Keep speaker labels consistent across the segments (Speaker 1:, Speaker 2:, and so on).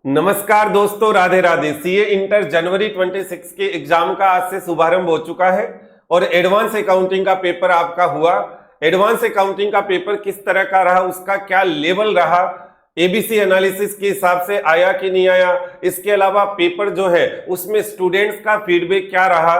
Speaker 1: नमस्कार दोस्तों, Radhe Radhe. CA inter जनवरी 26 के एग्जाम का आज से शुभारंभ हो चुका है और एडवांस अकाउंटिंग का पेपर आपका हुआ। एडवांस अकाउंटिंग का पेपर किस तरह का रहा, उसका क्या लेवल रहा, एबीसी एनालिसिस के हिसाब से आया कि नहीं आया, इसके अलावा पेपर जो है उसमें स्टूडेंट्स का फीडबैक क्या रहा,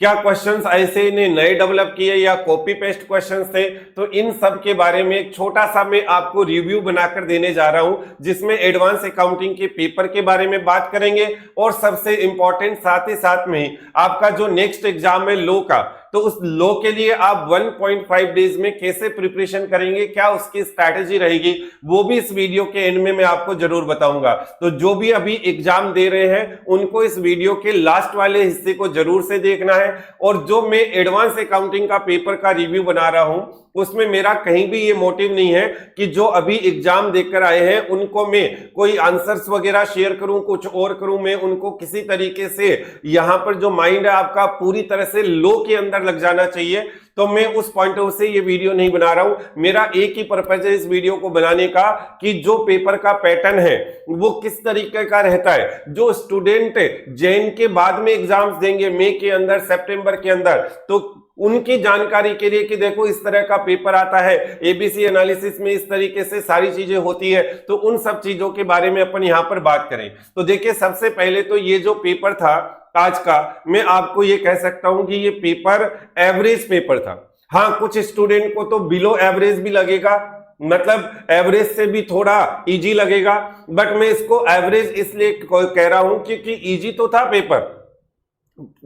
Speaker 1: क्या क्वेश्चंस ऐसे ने नए डेवलप किए या कॉपी पेस्ट क्वेश्चंस थे, तो इन सब के बारे में एक छोटा सा मैं आपको रिव्यू बनाकर देने जा रहा हूं, जिसमें एडवांस अकाउंटिंग के पेपर के बारे में बात करेंगे और सबसे इंपॉर्टेंट साथ ही साथ में आपका जो नेक्स्ट एग्जाम है लॉ का, तो उस लॉ के लिए आप 1.5 डेज में कैसे प्रिपरेशन करेंगे, क्या उसकी स्ट्रैटेजी रहेगी, वो भी इस वीडियो के एंड में मैं आपको जरूर बताऊंगा। तो जो भी अभी एग्जाम दे रहे हैं उनको इस वीडियो के लास्ट वाले हिस्से को जरूर से देखना है। और जो मैं एडवांस अकाउंटिंग का पेपर का रिव्यू बना रहा हूं उसमें मेरा कहीं भी ये मोटिव नहीं है कि जो अभी एग्जाम देकर आए हैं उनको मैं कोई आंसर्स वगैरह शेयर करूं, कुछ और करूं, मैं उनको किसी तरीके से यहां पर जो माइंड है आपका पूरी तरह से लॉ के अंदर लग जाना चाहिए, तो मैं उस पॉइंट ऑफ से ये वीडियो नहीं बना रहा हूं। मेरा एक ही पर्पज है इस वीडियो को बनाने का कि जो पेपर का पैटर्न है वो किस तरीके का रहता है। जो स्टूडेंट जैन के बाद में एग्जाम्स देंगे मई के अंदर, सितंबर के अंदर, तो उनकी जानकारी के लिए कि देखो इस तरह का पेपर आता है, एबीसी एनालिसिस में इस तरीके से सारी चीजें होती है, तो उन सब चीजों के बारे में अपन यहां पर बात करें। तो देखिए, सबसे पहले तो ये जो पेपर था आज का, मैं आपको ये कह सकता हूं कि ये पेपर एवरेज पेपर था। हाँ, कुछ स्टूडेंट को तो बिलो एवरेज भी लगेगा, मतलब एवरेज से भी थोड़ा इजी लगेगा, बट मैं इसको एवरेज इसलिए कह रहा हूं क्योंकि इजी तो था पेपर,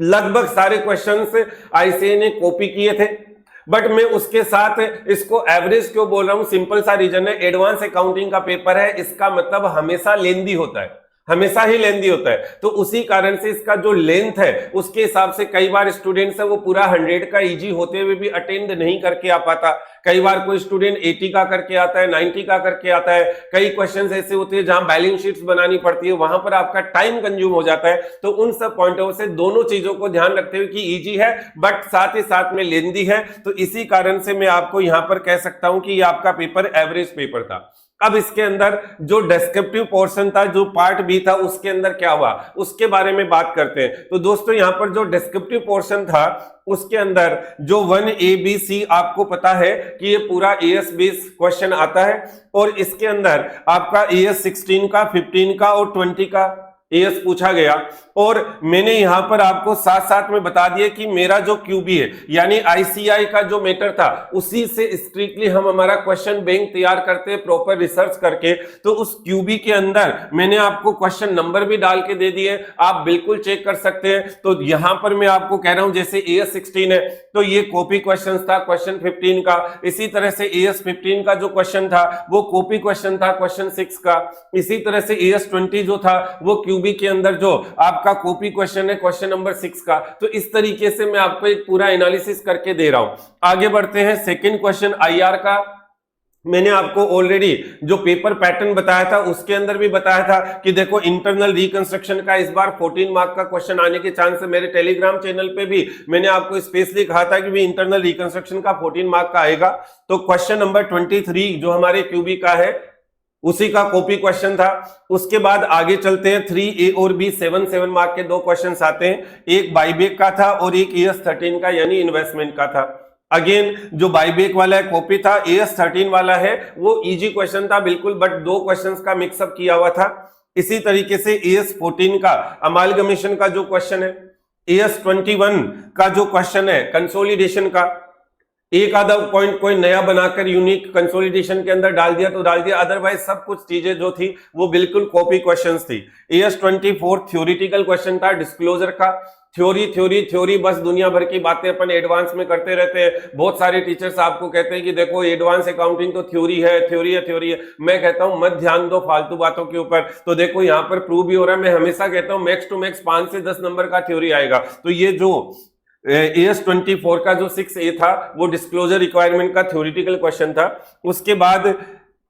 Speaker 1: लगभग सारे क्वेश्चंस आईसीए ने कॉपी किए थे, बट मैं उसके साथ इसको एवरेज क्यों बोल रहा हूं, सिंपल सा रीजन है, एडवांस अकाउंटिंग का पेपर है, इसका मतलब हमेशा लेंदी होता है, हमेशा ही लेंदी होता है, तो उसी कारण से इसका जो लेंथ है उसके हिसाब से कई बार स्टूडेंट्स है वो पूरा 100 का इजी होते हुए भी अटेंड नहीं करके आ पाता। कई बार कोई स्टूडेंट 80 का करके आता है, 90 का करके आता है। कई क्वेश्चंस ऐसे होते हैं जहां बैलेंस शीट्स बनानी पड़ती है, वहां पर आपका टाइम कंज्यूम हो जाता है। तो उन सब पॉइंटों से दोनों चीजों को ध्यान रखते हुए कि इजी है बट साथ ही साथ में लेंदी है, तो इसी कारण से मैं आपको यहां पर कह सकता हूं कि ये आपका पेपर एवरेज पेपर था। अब इसके अंदर जो डिस्क्रिप्टिव पोर्शन था, जो पार्ट बी था, उसके अंदर क्या हुआ उसके बारे में बात करते हैं। तो दोस्तों यहां पर जो डिस्क्रिप्टिव पोर्शन था उसके अंदर जो 1ABC आपको पता है कि ये पूरा एएस बेस्ड क्वेश्चन आता है, और इसके अंदर आपका एएस 16 का, 15 का और 20 का एएस पूछा गया। और मैंने यहां पर आपको साथ साथ में बता दिया कि मेरा जो क्यूबी है यानी आईसीआई का जो मैटर था उसी से स्ट्रिक्टली हम हमारा क्वेश्चन बैंक तैयार करते हैं प्रॉपर रिसर्च करके। तो उस क्यूबी के अंदर मैंने आपको क्वेश्चन नंबर भी डाल के दे दिए, आप बिल्कुल चेक कर सकते हैं। तो यहां पर मैं आपको कह रहा हूं जैसे एएस 16 है तो ये कॉपी क्वेश्चन था क्वेश्चन 15 का, इसी तरह से एएस 15 का जो क्वेश्चन था वो कॉपी क्वेश्चन था क्वेश्चन 6 का, इसी तरह से एएस 20 जो था वो क्यूबी के अंदर जो आपका कॉपी क्वेश्चन है क्वेश्चन नंबर 6 का। तो इस तरीके से मैं आपको एक पूरा एनालिसिस करके दे रहा हूं। आगे बढ़ते हैं, सेकंड क्वेश्चन आईआर का। मैंने आपको ऑलरेडी जो पेपर पैटर्न बताया था उसके अंदर भी बताया था कि देखो इंटरनल रिकंस्ट्रक्शन का इस बार 14 मार्क का क्वेश्चन आने के चांस है। मेरे टेलीग्राम चैनल पे भी मैंने आपको स्पेशली कहा था कि भी इंटरनल रिकंस्ट्रक्शन का 14 मार्क का आएगा। तो क्वेश्चन नंबर 23 जो हमारे क्यूबी का है उसी का कॉपी क्वेश्चन था। उसके बाद आगे चलते हैं, 3A और B 7 मार्क के दो क्वेश्चंस आते हैं, एक बाईबैक का था और एक एएस 13 का यानी इन्वेस्टमेंट का था। अगेन जो बाईबैक वाला है कॉपी था, एएस 13 वाला है वो इजी क्वेश्चन था बिल्कुल, बट दो क्वेश्चंस का मिक्सअप किया हुआ था। इसी तरीके से एएस 14 का अमालगमेशन का जो क्वेश्चन है, एएस 21 का जो क्वेश्चन है कंसोलिडेशन का, एक आधा पॉइंट कोई नया बनाकर यूनिक कंसोलिडेशन के अंदर डाल दिया तो डाल दिया, अदरवाइज सब कुछ चीजें जो थी वो बिल्कुल कॉपी क्वेश्चंस थी। एएस 24 थ्योरेटिकल क्वेश्चन था डिस्क्लोजर का, थ्योरी बस दुनिया भर की बातें अपन एडवांस में करते रहते हैं। बहुत सारे टीचर्स आपको कहते हैं कि देखो एडवांस अकाउंटिंग तो थ्योरी है। मैं कहता हूं मत ध्यान दो फालतू बातों के ऊपर। तो देखो यहां पर प्रूव भी हो रहा है, मैं हमेशा कहता हूं मैक्स टू मैक्स 5 से 10 नंबर का थ्योरी आएगा। तो ये जो एएस 24 का जो 6A था वो डिस्क्लोजर रिक्वायरमेंट का थ्योरेटिकल क्वेश्चन था। उसके बाद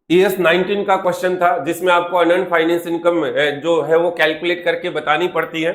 Speaker 1: एएस 19 का क्वेश्चन था जिसमें आपको अनअर्न्ड फाइनेंस इनकम जो है वो कैलकुलेट करके बतानी पड़ती है।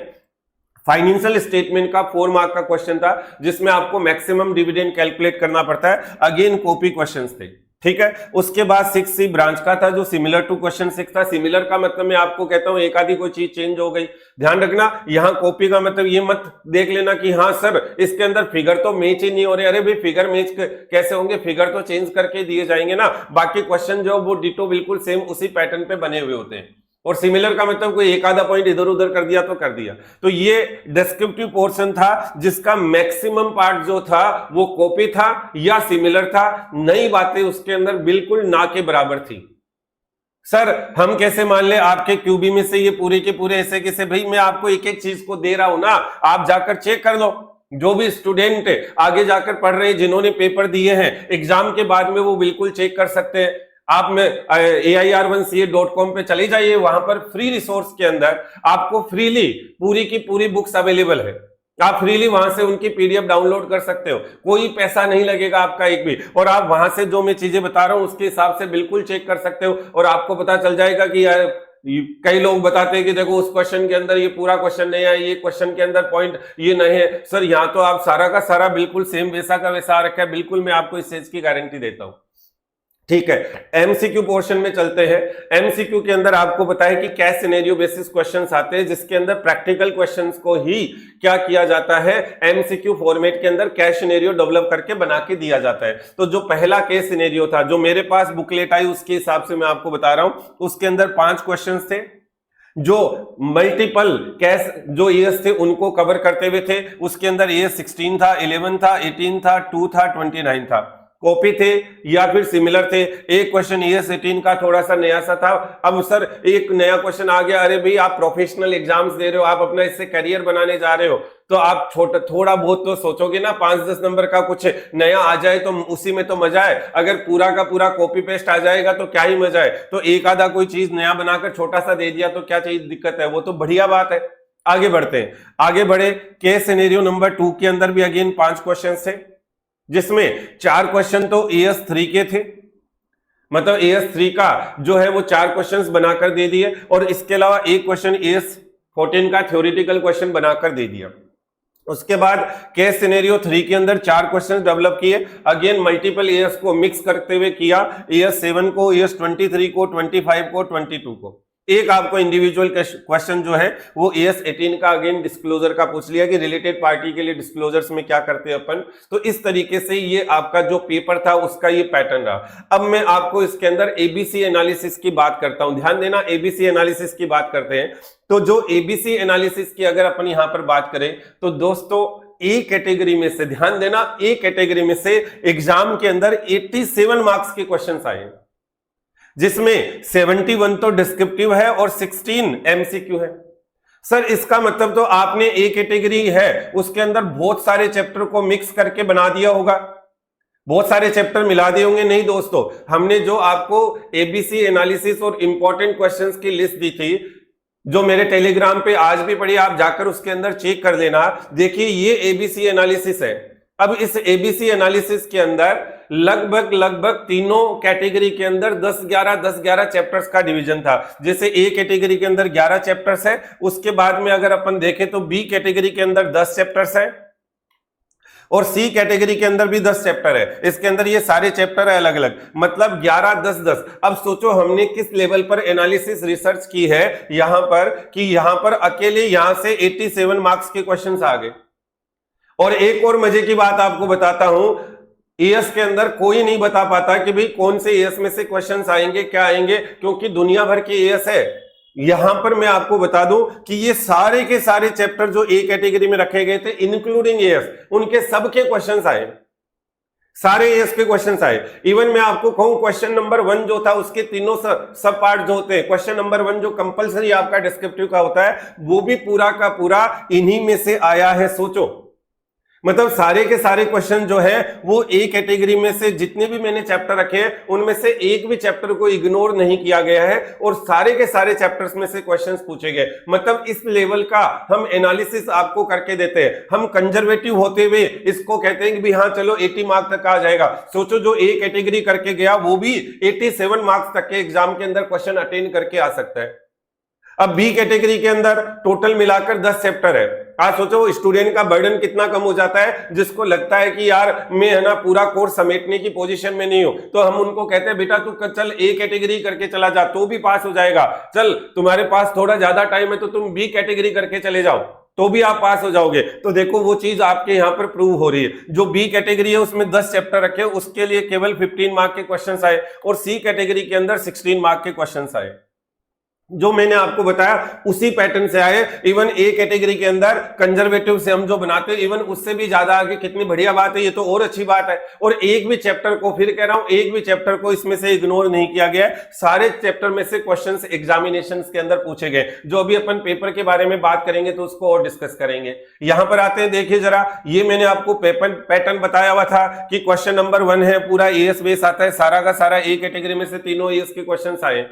Speaker 1: फाइनेंशियल स्टेटमेंट का 4 मार्क का क्वेश्चन था जिसमें आपको मैक्सिमम डिविडेंड कैलकुलेट करना पड़ता है। अगेन कॉपी क्वेश्चंस थे, ठीक है। उसके बाद 6C ब्रांच का था जो सिमिलर टू क्वेश्चन 6 था। सिमिलर का मतलब मैं आपको कहता हूं एक आधी कोई चीज चेंज हो गई, ध्यान रखना। यहां कॉपी का मतलब ये मत देख लेना कि हाँ सर इसके अंदर फिगर तो मैच ही नहीं हो रहे। अरे भाई फिगर मैच कैसे होंगे, फिगर तो चेंज करके दिए जाएंगे ना। बाकी क्वेश्चन जो वो डिटो बिल्कुल सेम उसी पैटर्न पे बने हुए होते हैं। और सिमिलर का मतलब कोई एक आधा पॉइंट इधर उधर कर दिया तो कर दिया। तो ये डिस्क्रिप्टिव पोर्शन था जिसका मैक्सिमम पार्ट जो था वो कॉपी था या सिमिलर था। नई बातें उसके अंदर बिल्कुल ना के बराबर थी। सर हम कैसे मान ले आपके क्यूबी में से ये पूरे के पूरे ऐसे कैसे? भाई मैं आपको एक एक चीज को दे रहा हूं ना, आप जाकर चेक कर लो। जो भी स्टूडेंट आगे जाकर पढ़ रहे हैं, जिन्होंने पेपर दिए हैं एग्जाम के बाद में, वो बिल्कुल चेक कर सकते हैं। आप में AIR1CA.com पे चले जाइए, वहां पर फ्री रिसोर्स के अंदर आपको फ्रीली पूरी की पूरी बुक्स अवेलेबल है। आप फ्रीली वहां से उनकी PDF डाउनलोड कर सकते हो, कोई पैसा नहीं लगेगा आपका एक भी। और आप वहां से जो मैं चीजें बता रहा हूं उसके हिसाब से बिल्कुल चेक कर सकते हो और आपको पता चल जाएगा कि यार कई लोग बताते हैं कि देखो उस क्वेश्चन के अंदर ये पूरा क्वेश्चन नहीं है, ये क्वेश्चन के अंदर पॉइंट ये नहीं है। सर यहाँ तो आप सारा का सारा बिल्कुल सेम वैसा का वैसा रखा है, बिल्कुल मैं आपको इस चीज की गारंटी देता हूं। ठीक है, MCQ पोर्शन में चलते हैं। MCQ के अंदर आपको बताया कि क्या सिनेरियो बेसिस क्वेश्चंस आते हैं, जिसके अंदर प्रैक्टिकल क्वेश्चंस को ही क्या किया जाता है, MCQ फॉर्मेट के अंदर क्या सिनेरियो डेवलप करके बना के दिया जाता है। तो जो पहला केस सिनेरियो था, जो मेरे पास बुकलेट आई उसके हिसाब से मैं आपको बता रहा हूं, उसके अंदर 5 क्वेश्चंस थे जो मल्टीपल कैश जो ईयर्स थे उनको कवर करते हुए थे। उसके अंदर ईयर 16 था, 11 था, 18 था, 2 था, 29 था। कॉपी थे या फिर सिमिलर थे। एक क्वेश्चन ईयर 18 का थोड़ा सा नया सा था। अब सर एक नया क्वेश्चन आ गया, अरे भाई आप प्रोफेशनल एग्जाम्स दे रहे हो, आप अपना इससे करियर बनाने जा रहे हो, तो आप थोड़ा बहुत तो सोचोगे ना। 5-10 नंबर का कुछ नया आ जाए तो उसी में तो मजा है। अगर पूरा का पूरा कॉपी पेस्ट आ जाएगा तो क्या ही मजा है। तो एक आधा कोई चीज नया बनाकर छोटा सा दे दिया तो क्या चीज दिक्कत है, वो तो बढ़िया बात है। आगे बढ़ते हैं, आगे बढ़े। केस सिनेरियो नंबर 2 के अंदर भी अगेन 5 क्वेश्चन थे, जिसमें 4 क्वेश्चन तो AS3 के थे। मतलब AS3 का जो है वो 4 क्वेश्चंस बनाकर दे दिए और इसके अलावा एक क्वेश्चन AS14 का थ्योरेटिकल क्वेश्चन बनाकर दे दिया। उसके बाद केस सिनेरियो 3 के अंदर 4 क्वेश्चन डेवलप किए, अगेन मल्टीपल AS को मिक्स करते हुए किया। AS7 को, AS23 को, 25 को, 22 को। एक आपको इंडिविजुअल क्वेश्चन जो है वो AS18 का अगेन डिस्क्लोजर का पूछ लिया कि रिलेटेड पार्टी के लिए डिस्क्लोजर्स में क्या करते हैं अपन। तो इस तरीके से ये आपका जो पेपर था उसका ये पैटर्न रहा। अब मैं आपको इसके अंदर ABC एनालिसिस की बात करता हूं, ध्यान देना, ABC एनालिसिस की बात करते हैं। तो जो ABC एनालिसिस की अगर अपन यहां पर बात करें तो दोस्तों ए कैटेगरी में से, ध्यान देना, ए कैटेगरी में से एग्जाम के अंदर 87 मार्क्स के क्वेश्चन आए, जिसमें 71 तो डिस्क्रिप्टिव है और 16 MCQ है। सर इसका मतलब तो आपने ए कैटेगरी है उसके अंदर बहुत सारे चैप्टर को मिक्स करके बना दिया होगा, बहुत सारे चैप्टर मिला दिए होंगे। नहीं दोस्तों, हमने जो आपको ABC एनालिसिस और इंपॉर्टेंट क्वेश्चंस की लिस्ट दी थी, जो मेरे टेलीग्राम पे आज भी पड़ी, आप जाकर उसके अंदर चेक कर लेना। देखिए ये ABC एनालिसिस है। अब इस ABC एनालिसिस के अंदर लगभग तीनों कैटेगरी के अंदर 10-11 चैप्टर्स का डिवीजन था। जैसे ए कैटेगरी के अंदर 11 चैप्टर्स है, उसके बाद में अगर अपन देखें तो बी कैटेगरी के अंदर 10 चैप्टर्स है और सी कैटेगरी के अंदर भी 10 चैप्टर है। इसके अंदर ये सारे चैप्टर है अलग अलग, मतलब 11-10-10। अब सोचो हमने किस लेवल पर एनालिसिस रिसर्च की है यहां पर, कि यहां पर अकेले यहां से 87 मार्क्स के क्वेश्चंस आ गए। और एक और मजे की बात आपको बताता हूं, एएस के अंदर कोई नहीं बता पाता कि भाई कौन से एएस में से क्वेश्चंस आएंगे, क्या आएंगे, क्योंकि दुनिया भर के एएस है। यहां पर मैं आपको बता दूं कि ये सारे के सारे चैप्टर जो ए कैटेगरी में रखे गए थे इंक्लूडिंग एएस, उनके सबके क्वेश्चंस आए, सारे एएस के क्वेश्चंस आए। इवन मैं आपको कहूं क्वेश्चन नंबर 1 जो था उसके तीनों सब पार्ट जो होते हैं, क्वेश्चन नंबर 1 जो कंपलसरी आपका डिस्क्रिप्टिव का होता है, वो भी पूरा का पूरा इन्हीं में से आया है। सोचो, मतलब सारे के सारे क्वेश्चन जो है वो ए कैटेगरी में से जितने भी मैंने चैप्टर रखे हैं उनमें से एक भी चैप्टर को इग्नोर नहीं किया गया है और सारे के सारे चैप्टर्स में से क्वेश्चंस पूछे गए। मतलब इस लेवल का हम एनालिसिस आपको करके देते हैं। हम कंजर्वेटिव होते हुए इसको कहते हैं कि भी हाँ चलो 80 मार्क्स तक आ जाएगा। सोचो जो ए कैटेगरी करके गया वो भी 87 मार्क्स तक के एग्जाम के अंदर क्वेश्चन अटेंड करके आ सकता है। अब बी कैटेगरी के अंदर टोटल मिलाकर 10 चैप्टर है, आज सोचो स्टूडेंट का बर्डन कितना कम हो जाता है, जिसको लगता है कि यार मैं है ना पूरा कोर्स समेटने की पोजीशन में नहीं हूं, तो हम उनको कहते हैं बेटा तू चल ए कैटेगरी करके चला जा तो भी पास हो जाएगा, चल तुम्हारे पास थोड़ा ज्यादा टाइम है तो तुम बी कैटेगरी करके चले जाओ तो भी आप पास हो जाओगे। तो देखो वो चीज आपके यहां पर प्रूव हो रही है। जो बी कैटेगरी है उसमें 10 चैप्टर रखे, उसके लिए केवल 15 मार्क के क्वेश्चंस आए, और सी कैटेगरी के अंदर 16 मार्क के क्वेश्चंस आए। जो मैंने आपको बताया उसी पैटर्न से आए। इवन ए कैटेगरी के अंदर कंजर्वेटिव से हम जो बनाते हैं इवन उससे भी ज्यादा आगे, कितनी बढ़िया बात है, ये तो और अच्छी बात है। और एक भी चैप्टर को, फिर कह रहा हूं, एक भी चैप्टर को इसमें से इग्नोर नहीं किया गया। सारे चैप्टर में से क्वेश्चंस एग्जामिनेशंस के अंदर पूछे गए। जो अभी अपन पेपर के बारे में बात करेंगे तो उसको और डिस्कस करेंगे। यहां पर आते हैं, देखिए जरा, ये मैंने आपको पैटर्न बताया हुआ था कि क्वेश्चन नंबर 1 है, पूरा एएस बेस आता है, सारा का सारा ए कैटेगरी में से तीनों एएस के क्वेश्चन आए।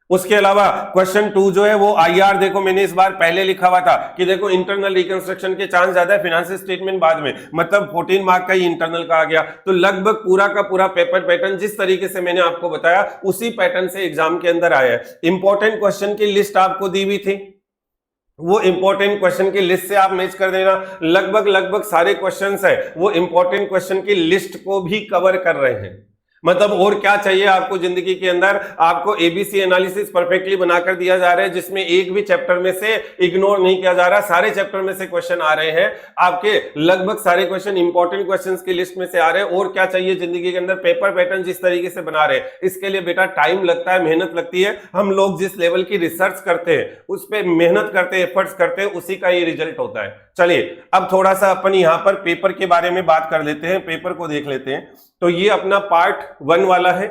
Speaker 1: उसके अलावा क्वेश्चन 2 जो है वो आईआर, देखो मैंने इस बार पहले लिखा हुआ था कि देखो इंटरनल रिकंस्ट्रक्शन के चांस ज्यादा है, फाइनेंशियल स्टेटमेंट बाद में, मतलब 14 मार्क का ही इंटरनल का आ गया। तो लगभग पूरा का पूरा पेपर पैटर्न जिस तरीके से मैंने आपको बताया उसी पैटर्न से एग्जाम के अंदर आया है। इंपॉर्टेंट क्वेश्चन की लिस्ट आपको दी हुई थी, वो इंपॉर्टेंट क्वेश्चन की लिस्ट से आप मैच कर देना। लगभग सारे क्वेश्चंस है वो इंपॉर्टेंट क्वेश्चन की लिस्ट को भी कवर कर रहे हैं। मतलब और क्या चाहिए आपको जिंदगी के अंदर, आपको एबीसी एनालिसिस परफेक्टली बनाकर दिया जा रहा है, जिसमें एक भी चैप्टर में से इग्नोर नहीं किया जा रहा, सारे चैप्टर में से क्वेश्चन आ रहे हैं आपके, लगभग सारे क्वेश्चन इंपॉर्टेंट क्वेश्चंस की लिस्ट में से आ रहे हैं। और क्या चाहिए जिंदगी के अंदर, पेपर पैटर्न जिस तरीके से बना रहे हैं, इसके लिए बेटा टाइम लगता है, मेहनत लगती है। हम लोग जिस लेवल की रिसर्च करते हैं, उस पर मेहनत करते हैं, एफर्ट्स करते हैं, उसी का ये रिजल्ट होता है। चलिए अब थोड़ा सा अपन यहां पर पेपर के बारे में बात कर लेते हैं, पेपर को देख लेते हैं। तो ये अपना पार्ट 1 वाला है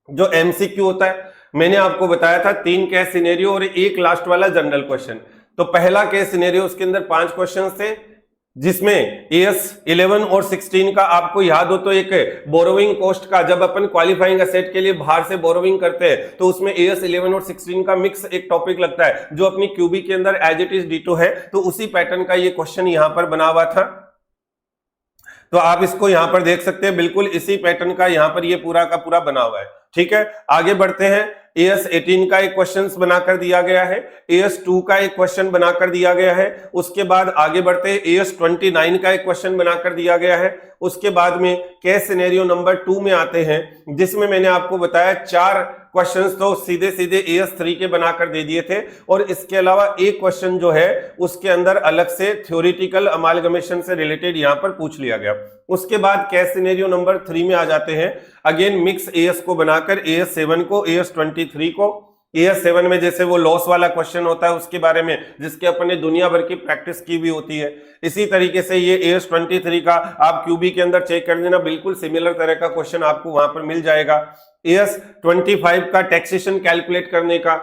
Speaker 1: जो एमसीक्यू होता है। मैंने आपको बताया था 3 केस सिनेरियो और एक लास्ट वाला जनरल क्वेश्चन। तो पहला केस सिनेरियो, उसके अंदर 5 क्वेश्चन थे, जिसमें एएस 11 और 16 का आपको याद हो तो एक बोरोविंग कॉस्ट का, जब अपन क्वालिफाइंग एसेट के लिए बाहर से बोरोविंग करते हैं तो उसमें एएस 11 और 16 का मिक्स एक टॉपिक लगता है, जो अपनी क्यूबी के अंदर एज इट इज डिटो है। तो उसी पैटर्न का ये क्वेश्चन यहां पर बना हुआ था, तो आप इसको यहां पर देख सकते हैं, बिल्कुल इसी पैटर्न का यहां पर ये पूरा का पूरा बना हुआ है। ठीक है, आगे बढ़ते हैं। एएस 18 का एक क्वेश्चन बनाकर दिया गया है, एएस 2 का एक क्वेश्चन बनाकर दिया गया है। उसके बाद आगे बढ़ते हैं, एएस 29 का एक क्वेश्चन बनाकर दिया गया है। उसके बाद में केस सिनेरियो नंबर 2 में आते हैं, जिसमें मैंने आपको बताया 4 क्वेश्चंस तो सीधे सीधे एएस 3 के बनाकर दे दिए थे, और इसके अलावा एक क्वेश्चन जो है उसके अंदर अलग से थ्योरेटिकल अमालगमेशन से रिलेटेड यहां पर पूछ लिया गया। उसके बाद केस सिनेरियो नंबर 3 में आ जाते हैं, अगेन मिक्स एएस को बनाकर एएस 7 को, एएस 23 को। एएस 7 में जैसे वो लॉस वाला क्वेश्चन होता है उसके बारे में, जिसके अपन ने दुनिया भर की प्रैक्टिस की भी होती है। इसी तरीके से ये एएस 23 का आप क्यूबी के अंदर चेक कर देना, बिल्कुल सिमिलर तरह का क्वेश्चन आपको वहां पर मिल जाएगा। एएस 25 का टैक्सेशन कैलकुलेट करने का,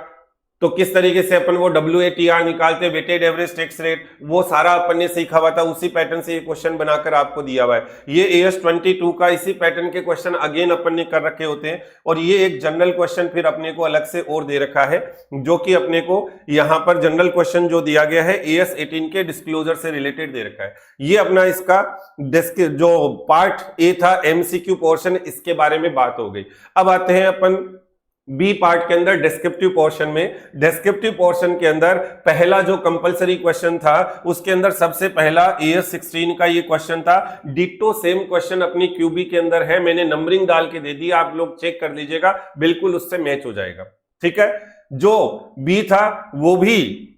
Speaker 1: तो किस तरीके से अपन वो WATR निकालते, वेटेड एवरेज टैक्स रेट, वो सारा अपन ने सीखा हुआ था, उसी पैटर्न से ये क्वेश्चन बनाकर आपको दिया हुआ है। ये एएस 22 का इसी पैटर्न के क्वेश्चन अगेन अपन ने कर रखे होते हैं। और ये एक जनरल क्वेश्चन फिर अपने को अलग से और दे रखा है, जो कि अपने को यहाँ पर जनरल क्वेश्चन जो दिया गया है एएस 18 के डिस्क्लोजर से रिलेटेड दे रखा है। ये अपना इसका जो पार्ट ए था एमसीक्यू पोर्शन, इसके बारे में बात हो गई। अब आते हैं अपन बी पार्ट के अंदर डिस्क्रिप्टिव पोर्शन में। डिस्क्रिप्टिव पोर्शन के अंदर पहला जो कंपलसरी क्वेश्चन था, उसके अंदर सबसे पहला एएस 16 का ये क्वेश्चन था। डिट्टो सेम क्वेश्चन अपनी क्यूबी के अंदर है, मैंने नंबरिंग डाल के दे दी, आप लोग चेक कर लीजिएगा, बिल्कुल उससे मैच हो जाएगा। ठीक है, जो बी था वो भी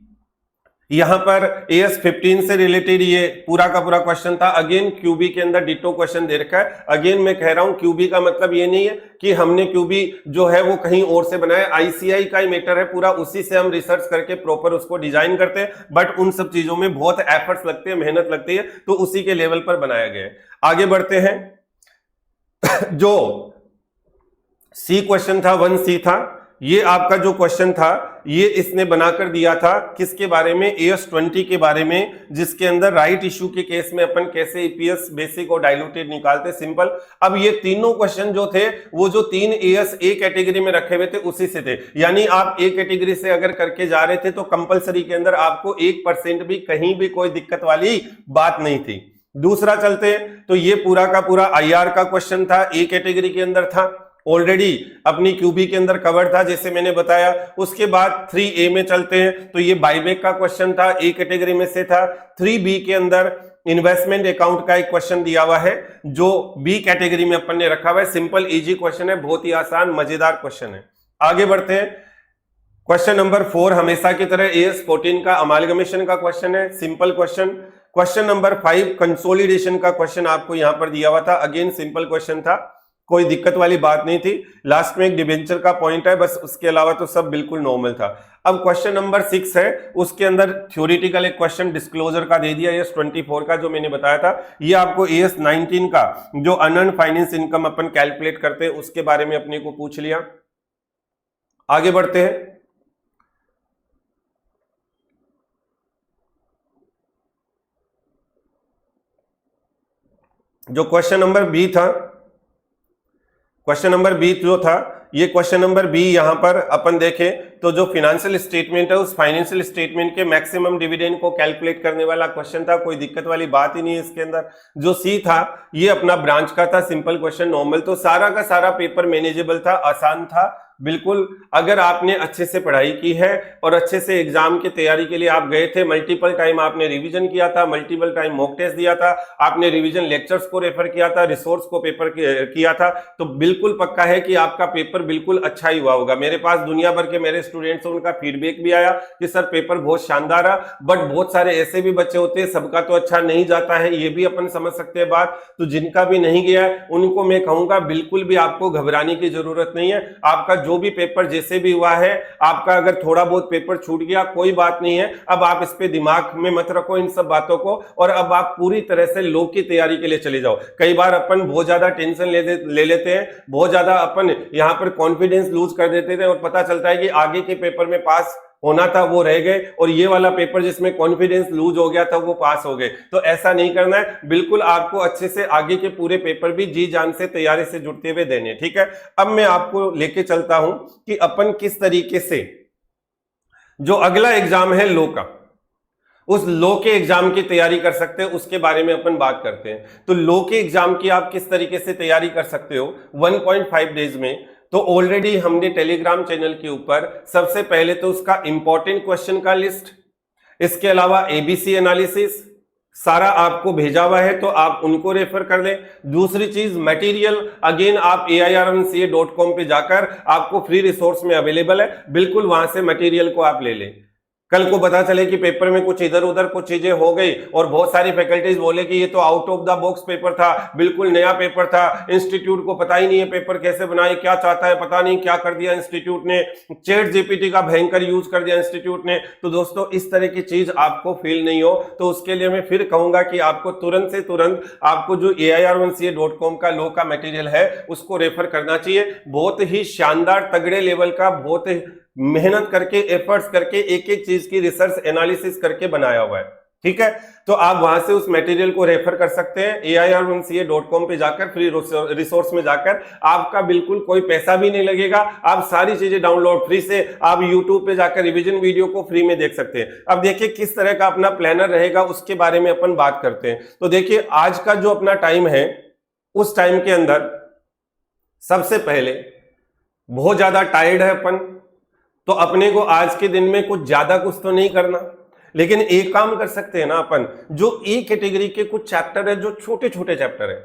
Speaker 1: यहां पर एएस 15 से रिलेटेड ये पूरा का पूरा क्वेश्चन था। अगेन क्यूबी के अंदर डिटो क्वेश्चन दे रखा है। अगेन मैं कह रहा हूं क्यूबी का मतलब ये नहीं है कि हमने क्यूबी जो है वो कहीं और से बनाया, आईसीआई का ही मैटर है पूरा, उसी से हम रिसर्च करके प्रॉपर उसको डिजाइन करते हैं। बट उन सब चीजों में बहुत एफर्ट्स लगते हैं, मेहनत लगती है, तो उसी के लेवल पर बनाया गया है। आगे बढ़ते हैं। जो सी क्वेश्चन था, 1C था, ये आपका जो क्वेश्चन था ये इसने बनाकर दिया था किसके बारे में, एएस 20 के बारे में, जिसके अंदर राइट इशू के केस में अपन कैसे ईपीएस बेसिक और डाइल्यूटेड निकालते, सिंपल। अब ये तीनों क्वेश्चन जो थे वो जो 3 एएस ए कैटेगरी में रखे हुए थे उसी से थे, यानी आप ए कैटेगरी से अगर करके जा रहे थे तो कंपलसरी के अंदर आपको 1% भी कहीं भी कोई दिक्कत वाली बात नहीं थी। दूसरा चलते हैं, तो ये पूरा का पूरा आईआर का क्वेश्चन था, ए कैटेगरी के अंदर था। ऑलरेडी अपनी क्यूबी के अंदर कवर था जैसे मैंने बताया। उसके बाद 3A में चलते हैं तो ये बाईबैक का क्वेश्चन था, ए कैटेगरी में से था। 3B के अंदर इन्वेस्टमेंट अकाउंट का एक क्वेश्चन दिया हुआ है जो बी कैटेगरी में अपन ने रखा हुआ है। सिंपल इजी क्वेश्चन है, बहुत ही आसान मजेदार क्वेश्चन है। आगे बढ़ते हैं। क्वेश्चन नंबर 4 हमेशा की तरह AS14 का अमालगमेशन का क्वेश्चन है, simple question. Question number 5 consolidation का क्वेश्चन आपको यहां पर दिया हुआ था, अगेन सिंपल क्वेश्चन था, कोई दिक्कत वाली बात नहीं थी। लास्ट में एक डिबेंचर का पॉइंट है बस, उसके अलावा तो सब बिल्कुल नॉर्मल था। अब क्वेश्चन नंबर 6 है, उसके अंदर थ्योरेटिकल एक क्वेश्चन डिस्क्लोजर का दे दिया, AS24 का जो मैंने बताया था। ये आपको AS19 का जो अनअर्न्ड फाइनेंस इनकम अपन कैलकुलेट करते हैं उसके बारे में अपने को पूछ लिया। आगे बढ़ते हैं। जो क्वेश्चन नंबर बी था, क्वेश्चन नंबर बी जो था, ये क्वेश्चन नंबर बी यहां पर अपन देखें तो जो फाइनेंशियल स्टेटमेंट है उस फाइनेंशियल स्टेटमेंट के मैक्सिमम डिविडेंड को कैलकुलेट करने वाला क्वेश्चन था, कोई दिक्कत वाली बात ही नहीं है इसके अंदर। जो सी था ये अपना ब्रांच का था, सिंपल क्वेश्चन नॉर्मल, तो सारा का सारा पेपर मैनेजेबल था, आसान था बिल्कुल। अगर आपने अच्छे से पढ़ाई की है और अच्छे से एग्जाम की तैयारी के लिए आप गए थे, मल्टीपल टाइम आपने रिवीजन किया था, मल्टीपल टाइम मॉक टेस्ट दिया था, आपने रिवीजन लेक्चर्स को रेफर किया था, रिसोर्स को पेपर किया था, तो बिल्कुल पक्का है कि आपका पेपर बिल्कुल अच्छा ही हुआ होगा। मेरे पास दुनिया भर के मेरे स्टूडेंट्स, उनका फीडबैक भी आया कि सर पेपर बहुत शानदार रहा, बट बहुत सारे ऐसे भी बच्चे होते हैं सबका तो अच्छा नहीं जाता है, ये भी अपन समझ सकते हैं बात। तो जिनका भी नहीं गया है उनको मैं कहूंगा बिल्कुल भी आपको घबराने की जरूरत नहीं है। आपका जो भी पेपर जैसे भी हुआ है, आपका अगर थोड़ा बहुत पेपर छूट गया कोई बात नहीं है, अब आप इस पे दिमाग में मत रखो इन सब बातों को, और अब आप पूरी तरह से लॉ की तैयारी के लिए चले जाओ। कई बार अपन बहुत ज्यादा टेंशन ले लेते हैं, बहुत ज्यादा अपन यहां पर कॉन्फिडेंस लूज कर देते थे और पता चलता है कि आगे के पेपर में पास होना था वो रह गए, और ये वाला पेपर जिसमें कॉन्फिडेंस लूज हो गया था वो पास हो गए। तो ऐसा नहीं करना है, बिल्कुल आपको अच्छे से आगे के पूरे पेपर भी जी जान से तैयारी से जुड़ते हुए देने, ठीक है। अब मैं आपको लेके चलता हूं कि अपन किस तरीके से जो अगला एग्जाम है लॉ का, उस लॉ के एग्जाम की तैयारी कर सकते हैं, उसके बारे में अपन बात करते हैं। तो लॉ के एग्जाम की आप किस तरीके से तैयारी कर सकते हो 1.5 डेज में, तो ऑलरेडी हमने टेलीग्राम चैनल के ऊपर सबसे पहले तो उसका इंपॉर्टेंट क्वेश्चन का लिस्ट, इसके अलावा एबीसी एनालिसिस सारा आपको भेजा हुआ है, तो आप उनको रेफर कर लें। दूसरी चीज मटेरियल, अगेन आप airmca.com पे जाकर आपको फ्री रिसोर्स में अवेलेबल है, बिल्कुल वहां से मटेरियल को आप ले लें। कल को पता चले कि पेपर में कुछ इधर उधर कुछ चीजें हो गई और बहुत सारी फैकल्टीज बोले कि ये तो out of the box paper था, बिल्कुल नया पेपर था, इंस्टीट्यूट को पता ही नहीं है पेपर कैसे बनाए, क्या चाहता है पता नहीं, क्या कर दिया इंस्टीट्यूट ने, चैट जीपीटी का भयंकर यूज कर दिया इंस्टीट्यूट ने। तो दोस्तों इस तरह की चीज आपको फील नहीं हो तो उसके लिए मैं फिर कहूंगा कि आपको तुरंत से तुरंत आपको जो air1ca.com का लॉ का मटेरियल है उसको रेफर करना चाहिए। बहुत ही शानदार तगड़े लेवल का, बहुत मेहनत करके, एफर्ट्स करके, एक एक चीज की रिसर्च एनालिसिस करके बनाया हुआ है, ठीक है। तो आप वहां से उस मटेरियल को रेफर कर सकते हैं air1ca.com पे जाकर, फ्री रिसोर्स में जाकर। आपका बिल्कुल कोई पैसा भी नहीं लगेगा, आप सारी चीजें डाउनलोड फ्री से, आप यूट्यूब पे जाकर रिवीजन वीडियो को फ्री में देख सकते हैं। अब देखिए किस तरह का अपना प्लानर रहेगा उसके बारे में अपन बात करते हैं। तो देखिए आज का जो अपना टाइम है, उस टाइम के अंदर सबसे पहले बहुत ज्यादा टायर्ड है अपन, तो अपने को आज के दिन में कुछ ज्यादा कुछ तो नहीं करना, लेकिन एक काम कर सकते हैं ना अपन, जो ए कैटेगरी के कुछ चैप्टर है, जो छोटे छोटे चैप्टर है,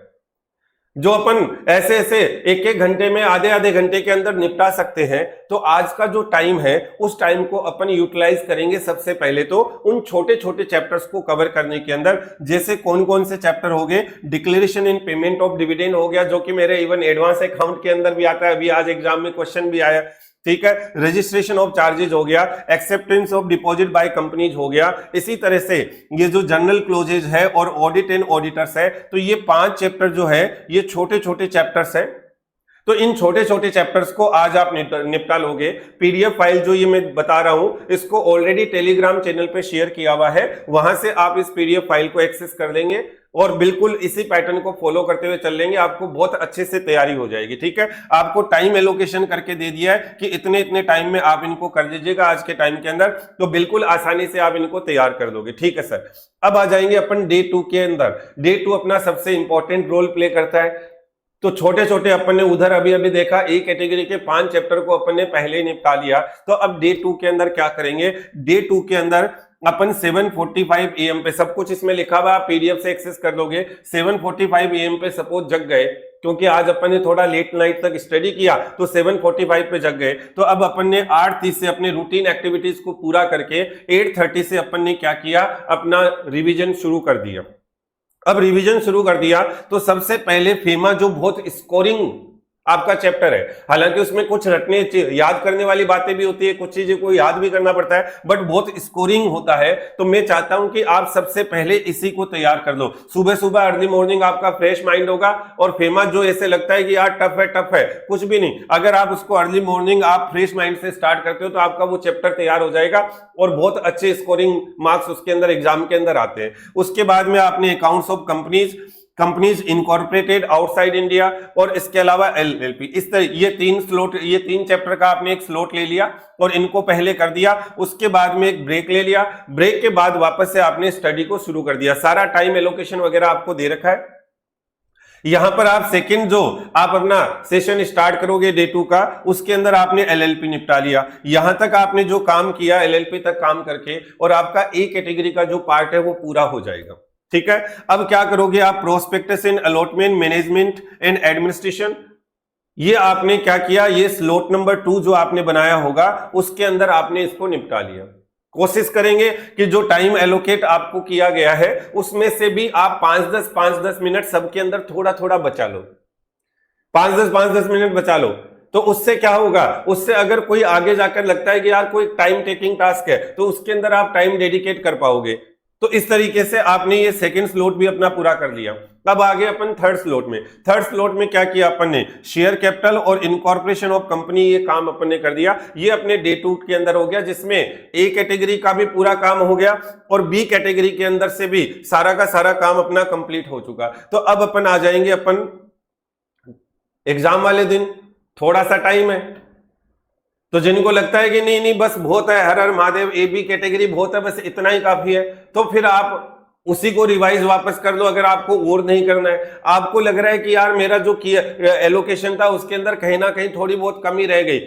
Speaker 1: जो अपन ऐसे ऐसे एक एक घंटे में, आधे आधे घंटे के अंदर निपटा सकते हैं, तो आज का जो टाइम है उस टाइम को अपन यूटिलाइज करेंगे सबसे पहले तो उन छोटे छोटे चैप्टर्स को कवर करने के अंदर। जैसे कौन कौन से चैप्टर हो गए, declaration in payment of dividend हो गया, जो कि मेरे इवन एडवांस अकाउंट के अंदर भी आता है, अभी आज एग्जाम में क्वेश्चन भी आया, ठीक है। रजिस्ट्रेशन ऑफ चार्जेज हो गया, acceptance of deposit by companies हो गया, इसी तरह से ये जो जनरल क्लोजेज है और ऑडिट एंड ऑडिटर्स है, तो ये 5 चैप्टर जो है ये छोटे छोटे चैप्टर्स है। तो इन छोटे छोटे चैप्टर्स को आज आप निपटा लोगे। पीडीएफ फाइल जो ये मैं बता रहा हूं इसको ऑलरेडी टेलीग्राम चैनल पे शेयर किया हुआ है, वहां से आप इस पीडीएफ फाइल को एक्सेस कर लेंगे और बिल्कुल इसी पैटर्न को फॉलो करते हुए चल लेंगे, आपको बहुत अच्छे से तैयारी हो जाएगी, ठीक है। आपको टाइम एलोकेशन करके दे दिया है कि इतने इतने टाइम में आप इनको कर दीजिएगा आज के टाइम के अंदर, तो बिल्कुल आसानी से आप इनको तैयार कर दोगे, ठीक है सर। अब आ जाएंगे अपन डे 2 के अंदर। डे 2 अपना सबसे इंपॉर्टेंट रोल प्ले करता है। तो छोटे छोटे अपन ने उधर अभी अभी देखा, ए कैटेगरी के 5 चैप्टर को अपन ने पहले ही निपटा लिया। तो अब डे 2 के अंदर क्या करेंगे, डे 2 के अंदर अपन 7:45 AM पे, सब कुछ इसमें लिखा हुआ, आप पीडीएफ से एक्सेस कर लोगे। 7:45 AM पे सपोज जग गए, क्योंकि आज अपन ने थोड़ा लेट नाइट तक स्टडी किया तो 7:45 पे जग गए। तो अब अपन ने 8:30 से अपने रूटीन एक्टिविटीज को पूरा करके 8:30 से अपन ने क्या किया, अपना रिवीजन शुरू कर दिया। अब रिवीजन शुरू कर दिया तो सबसे पहले फेमा जो बहुत स्कोरिंग आपका चैप्टर है, हालांकि उसमें कुछ रटने याद करने वाली बातें भी होती है, कुछ चीजें को याद भी करना पड़ता है, बट बहुत स्कोरिंग होता है। तो मैं चाहता हूं कि आप सबसे पहले इसी को तैयार कर लो। सुबह सुबह अर्ली मॉर्निंग आपका फ्रेश माइंड होगा, और फेमा जो ऐसे लगता है कि यार टफ है, कुछ भी नहीं। अगर आप उसको अर्ली मॉर्निंग आप फ्रेश माइंड से स्टार्ट करते हो तो आपका वो चैप्टर तैयार हो जाएगा और बहुत अच्छे स्कोरिंग मार्क्स उसके अंदर एग्जाम के अंदर आते हैं। उसके बाद में आपने accounts of companies incorporated outside India, और इसके अलावा एलएलपी, इस तरह ये 3 चैप्टर का आपने एक स्लॉट ले लिया और इनको पहले कर दिया। उसके बाद में एक ब्रेक ले लिया, ब्रेक के बाद वापस से आपने स्टडी को शुरू कर दिया। सारा टाइम एलोकेशन वगैरह आपको दे रखा है। यहां पर आप सेकंड जो आप अपना सेशन स्टार्ट करोगे डे 2 का, उसके अंदर आपने एलएलपी निपटा लिया। यहां तक आपने जो काम किया एलएलपी तक काम करके, और आपका ए कैटेगरी का जो पार्ट है वो पूरा हो जाएगा। ठीक है, अब क्या करोगे आप, prospectus in allotment management and administration, ये आपने क्या किया, ये स्लॉट नंबर 2 जो आपने बनाया होगा उसके अंदर आपने इसको निपटा लिया। कोशिश करेंगे कि जो टाइम एलोकेट आपको किया गया है उसमें से भी आप 5-10 मिनट सबके अंदर थोड़ा थोड़ा बचा लो, 5-10 मिनट बचा लो। तो उससे क्या होगा, उससे अगर कोई आगे जाकर लगता है कि यार कोई टाइम टेकिंग टास्क है तो उसके अंदर आप टाइम डेडिकेट कर पाओगे। तो इस तरीके से आपने ये सेकंड स्लॉट भी अपना पूरा कर लिया। अब आगे अपन थर्ड स्लॉट में, थर्ड स्लॉट में क्या किया अपन ने, शेयर कैपिटल और इनकॉर्पोरेशन ऑफ कंपनी, ये काम अपन ने कर दिया। ये अपने डे 2 के अंदर हो गया, जिसमें ए कैटेगरी का भी पूरा काम हो गया और बी कैटेगरी के अंदर से भी सारा का सारा काम अपना कंप्लीट हो चुका। तो अब अपन आ जाएंगे अपन एग्जाम वाले दिन, थोड़ा सा टाइम है। तो जिनको लगता है कि नहीं बस बहुत है, हर हर महादेव, ए बी कैटेगरी बहुत है, बस इतना ही काफी है, तो फिर आप उसी को रिवाइज वापस कर लो। अगर आपको और नहीं करना है, आपको लग रहा है कि यार मेरा जो एलोकेशन था उसके अंदर कहीं ना कहीं थोड़ी बहुत कमी रह गई,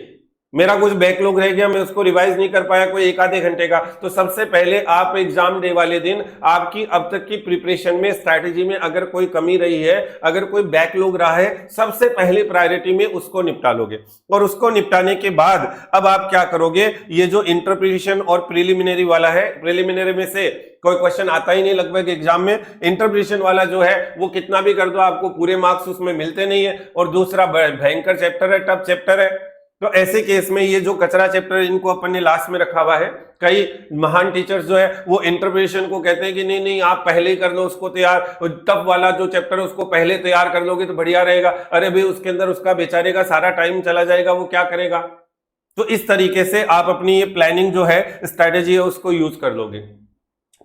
Speaker 1: मेरा कुछ बैकलॉग रह गया, मैं उसको रिवाइज नहीं कर पाया कोई 1-आधे घंटे का, तो सबसे पहले आप एग्जाम डे वाले दिन आपकी अब तक की प्रिपरेशन में, स्ट्रैटेजी में अगर कोई कमी रही है, अगर कोई बैकलॉग रहा है, सबसे पहले प्रायोरिटी में उसको निपटा लोगे। और उसको निपटाने के बाद अब आप क्या करोगे, ये जो इंटरप्रिटेशन और प्रिलिमिनरी वाला है, प्रिलिमिनरी में से कोई क्वेश्चन आता ही नहीं लगभग एग्जाम में, इंटरप्रिटेशन वाला जो है वो कितना भी कर दो आपको पूरे मार्क्स उसमें मिलते नहीं है, और दूसरा भयंकर चैप्टर है, टफ चैप्टर है। तो ऐसे केस में ये जो कचरा चैप्टर इनको अपन ने लास्ट में रखा हुआ है। कई महान टीचर्स जो है वो इंटरप्रिटेशन को कहते हैं कि नहीं आप पहले ही कर लो उसको तैयार, टफ वाला जो चैप्टर है उसको पहले तैयार कर लोगे तो बढ़िया रहेगा। अरे भाई उसके अंदर उसका बेचारे का सारा टाइम चला जाएगा, वो क्या करेगा। तो इस तरीके से आप अपनी ये प्लानिंग जो है, स्ट्रैटेजी है, उसको यूज कर लोगे।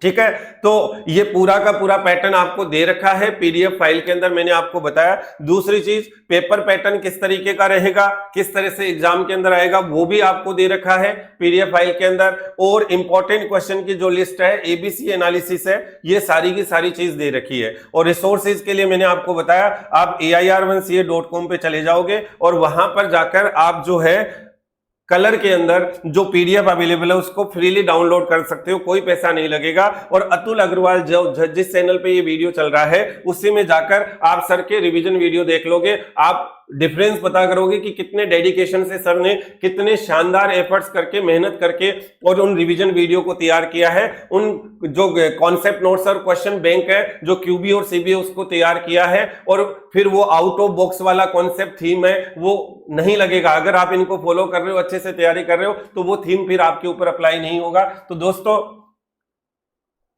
Speaker 1: ठीक है, तो ये पूरा का पूरा पैटर्न आपको दे रखा है पीडीएफ फाइल के अंदर, मैंने आपको बताया। दूसरी चीज, पेपर पैटर्न किस तरीके का रहेगा, किस तरह से एग्जाम के अंदर आएगा, वो भी आपको दे रखा है पीडीएफ फाइल के अंदर। और इंपॉर्टेंट क्वेश्चन की जो लिस्ट है, एबीसी एनालिसिस है, ये सारी की सारी चीज दे रखी है। और रिसोर्सेज के लिए मैंने आपको बताया, आप air1ca.com पे चले जाओगे और वहां पर जाकर आप जो है कलर के अंदर जो पीडीएफ अवेलेबल है उसको फ्रीली डाउनलोड कर सकते हो, कोई पैसा नहीं लगेगा। और अतुल अग्रवाल जो जिस चैनल पे ये वीडियो चल रहा है उसी में जाकर आप सर के रिवीजन वीडियो देख लोगे, आप डिफरेंस पता करोगे कि कितने डेडिकेशन से सर ने, कितने शानदार एफर्ट्स करके, मेहनत करके और उन रिवीजन वीडियो को तैयार किया है। उन जो कॉन्सेप्ट नोट्स और क्वेश्चन बैंक है, जो क्यूबी और सीबी उसको तैयार किया है, और फिर वो आउट ऑफ बॉक्स वाला कॉन्सेप्ट थीम है वो नहीं लगेगा। अगर आप इनको फॉलो कर रहे हो, अच्छे से तैयारी कर रहे हो, तो वो थीम फिर आपके ऊपर अप्लाई नहीं होगा। तो दोस्तों,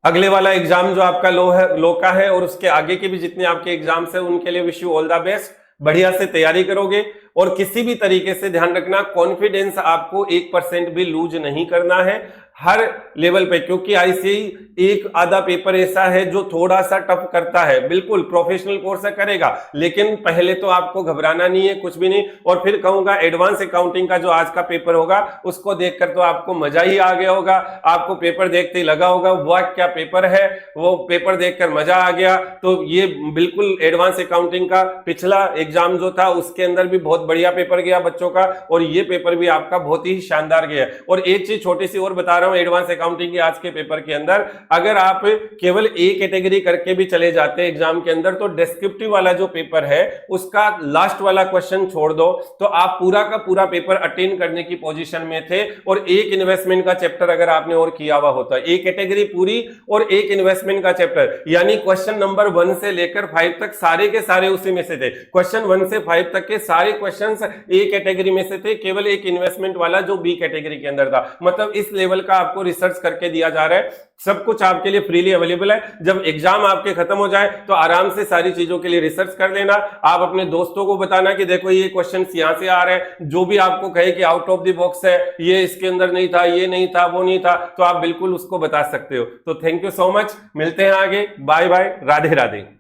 Speaker 1: अगले वाला एग्जाम जो आपका लो का है और उसके आगे के भी जितने आपके एग्जाम्स है उनके लिए wish you all the best. बढ़िया से तैयारी करोगे और किसी भी तरीके से ध्यान रखना, कॉन्फिडेंस आपको 1% भी लूज नहीं करना है हर लेवल पे, क्योंकि आईसीएई एक आधा पेपर ऐसा है जो थोड़ा सा टफ करता है, बिल्कुल प्रोफेशनल कोर्स करेगा, लेकिन पहले तो आपको घबराना नहीं है कुछ भी नहीं। और फिर कहूंगा एडवांस अकाउंटिंग का जो आज का पेपर होगा उसको देखकर तो आपको मजा ही आ गया होगा, आपको पेपर देखते ही लगा होगा वाह क्या पेपर है, वो पेपर देखकर मजा आ गया। तो ये बिल्कुल एडवांस अकाउंटिंग का पिछला एग्जाम जो था उसके अंदर भी बहुत बढ़िया पेपर गया बच्चों का, और ये पेपर भी आपका बहुत ही शानदार गया। और एक चीज छोटी सी और बता रहा हूं एडवांस अकाउंटिंग के आज के पेपर के अंदर, अगर आप केवल ए कैटेगरी करके भी चले जाते हैं एग्जाम के अंदर, तो डिस्क्रिप्टिव वाला जो पेपर है उसका लास्ट वाला क्वेश्चन छोड़ दो तो आप पूरा का पूरा पेपर अटेंड करने की पोजीशन में थे। और एक इन्वेस्टमेंट का चैप्टर अगर आपने और किया हुआ होता, ए कैटेगरी पूरी और एक इन्वेस्टमेंट का चैप्टर, यानी क्वेश्चन नंबर 1 से लेकर 5 तक सारे के सारे उसी में से थे। क्वेश्चन 1 से 5 तक के सारे क्वेश्चंस ए कैटेगरी में से थे, केवल एक इन्वेस्टमेंट वाला जो बी कैटेगरी के अंदर था। मतलब इस लेवल का आपको रिसर्च करके दिया जा रहा है, सब कुछ आपके लिए फ्रीली अवेलेबल है। जब एग्जाम आपके खत्म हो जाए तो आराम से सारी चीजों के लिए रिसर्च कर लेना। आप अपने दोस्तों को बताना कि देखो ये क्वेश्चंस यहां से आ रहे हैं, जो भी आपको कहे कि आउट ऑफ द बॉक्स है, ये इसके अंदर नहीं था, ये नहीं था, वो नहीं था, तो आप बिल्कुल उसको बता सकते हो। तो थैंक यू सो मच, मिलते हैं आगे, बाय बाय, राधे राधे।